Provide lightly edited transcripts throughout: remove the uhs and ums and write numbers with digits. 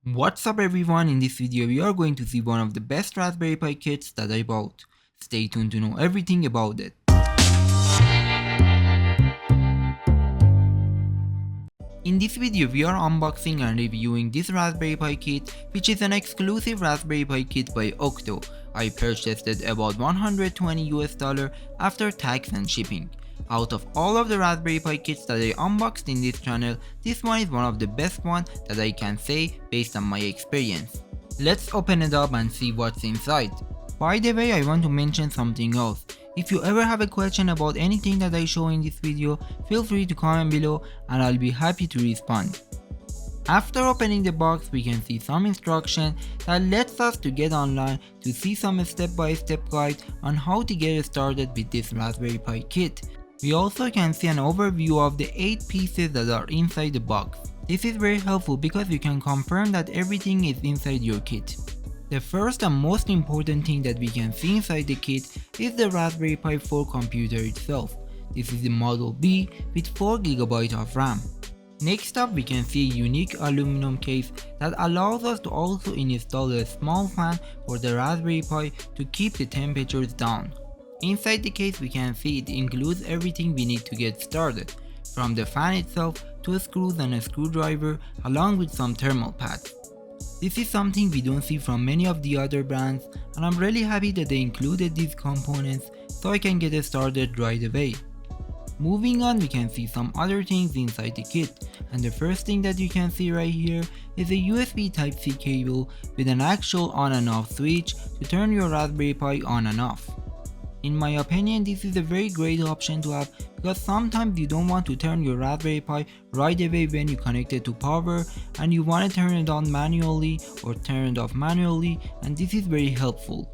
What's up everyone, in this video we are going to see one of the best Raspberry Pi kits that I bought. Stay tuned to know everything about it. In this video we are unboxing and reviewing this Raspberry Pi kit, which is an exclusive Raspberry Pi kit by OKdo. I purchased it about $120 after tax and shipping. Out of all of the Raspberry Pi kits that I unboxed in this channel, this one is one of the best ones that I can say based on my experience. Let's open it up and see what's inside. By the way, I want to mention something else. If you ever have a question about anything that I show in this video, feel free to comment below and I'll be happy to respond. After opening the box, we can see some instruction that lets us to get online to see some step-by-step guide on how to get started with this Raspberry Pi kit. We also can see an overview of the 8 pieces that are inside the box. This is very helpful because you can confirm that everything is inside your kit. The first and most important thing that we can see inside the kit is the Raspberry Pi 4 computer itself. This is the Model B with 4GB of RAM. Next up, we can see a unique aluminum case that allows us to also install a small fan for the Raspberry Pi to keep the temperatures down. Inside the case we can see it includes everything we need to get started, from the fan itself to screws and a screwdriver along with some thermal pads. This is something we don't see from many of the other brands, and I'm really happy that they included these components so I can get started right away. Moving on, we can see some other things inside the kit, and the first thing that you can see right here is a USB Type-C cable with an actual on and off switch to turn your Raspberry Pi on and off. In my opinion, this is a very great option to have because sometimes you don't want to turn your Raspberry Pi right away when you connect it to power and you want to turn it on manually or turn it off manually, and this is very helpful.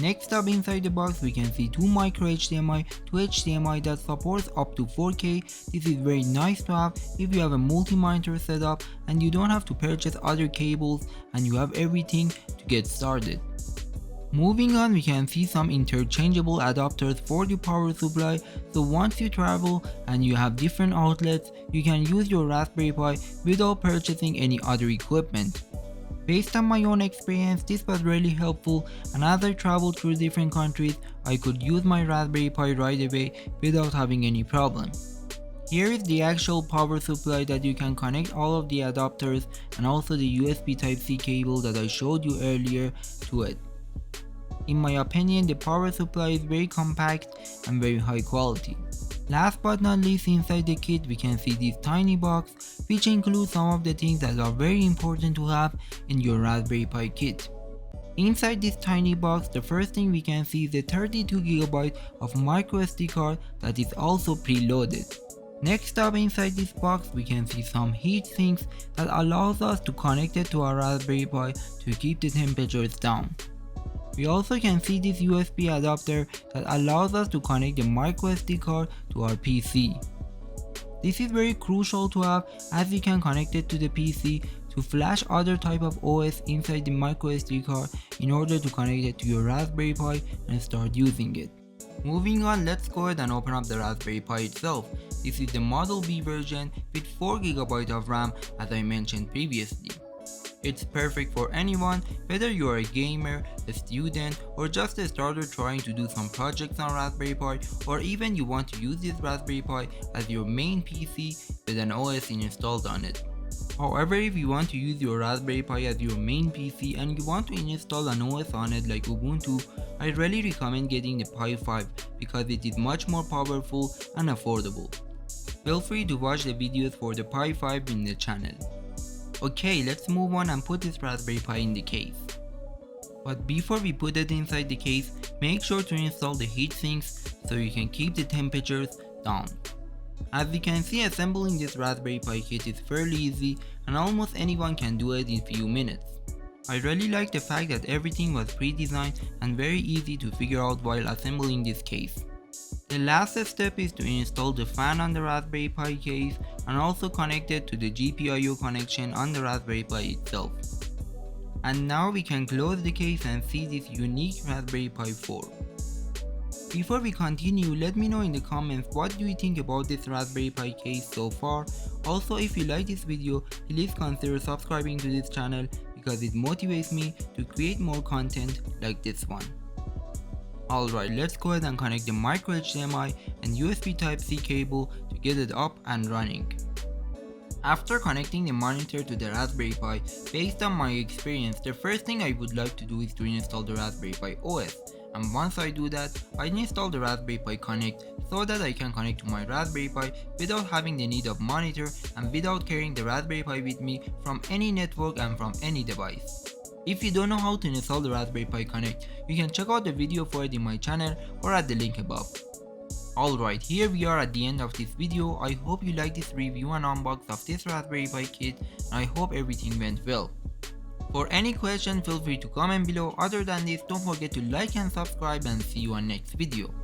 Next up inside the box we can see two Micro HDMI to HDMI that supports up to 4K. This is very nice to have if you have a multi-monitor setup and you don't have to purchase other cables and you have everything to get started. Moving on, we can see some interchangeable adapters for the power supply, so once you travel and you have different outlets, you can use your Raspberry Pi without purchasing any other equipment. Based on my own experience, this was really helpful, and as I traveled through different countries, I could use my Raspberry Pi right away without having any problem. Here is the actual power supply that you can connect all of the adapters and also the USB Type-C cable that I showed you earlier to it. In my opinion, the power supply is very compact and very high quality. Last but not least, inside the kit we can see this tiny box which includes some of the things that are very important to have in your Raspberry Pi kit. Inside this tiny box, the first thing we can see is a 32GB of MicroSD card that is also preloaded. Next up inside this box we can see some heat sinks that allows us to connect it to our Raspberry Pi to keep the temperatures down. We also can see this USB adapter that allows us to connect the microSD card to our PC. This is very crucial to have as we can connect it to the PC to flash other type of OS inside the microSD card in order to connect it to your Raspberry Pi and start using it. Moving on, let's go ahead and open up the Raspberry Pi itself. This is the Model B version with 4GB of RAM as I mentioned previously. It's perfect for anyone, whether you are a gamer, a student, or just a starter trying to do some projects on Raspberry Pi, or even you want to use this Raspberry Pi as your main PC with an OS installed on it. However, if you want to use your Raspberry Pi as your main PC and you want to install an OS on it like Ubuntu, I really recommend getting the Pi 5 because it is much more powerful and affordable. Feel free to watch the videos for the Pi 5 in the channel. Okay, let's move on and put this Raspberry Pi in the case. But before we put it inside the case, make sure to install the heat sinks so you can keep the temperatures down. As you can see, assembling this Raspberry Pi kit is fairly easy and almost anyone can do it in few minutes. I really like the fact that everything was pre-designed and very easy to figure out while assembling this case. The last step is to install the fan on the Raspberry Pi case and also connect it to the GPIO connection on the Raspberry Pi itself. And now we can close the case and see this unique Raspberry Pi 4. Before we continue, let me know in the comments what do you think about this Raspberry Pi case so far. Also, if you like this video, please consider subscribing to this channel because it motivates me to create more content like this one. Alright, let's go ahead and connect the Micro HDMI and USB Type-C cable to get it up and running. After connecting the monitor to the Raspberry Pi, based on my experience, the first thing I would like to do is to install the Raspberry Pi OS. And once I do that, I install the Raspberry Pi Connect so that I can connect to my Raspberry Pi without having the need of monitor and without carrying the Raspberry Pi with me from any network and from any device. If you don't know how to install the Raspberry Pi Connect, you can check out the video for it in my channel or at the link above. Alright, here we are at the end of this video. I hope you liked this review and unbox of this Raspberry Pi kit, and I hope everything went well. For any question, feel free to comment below. Other than this, don't forget to like and subscribe, and see you on next video.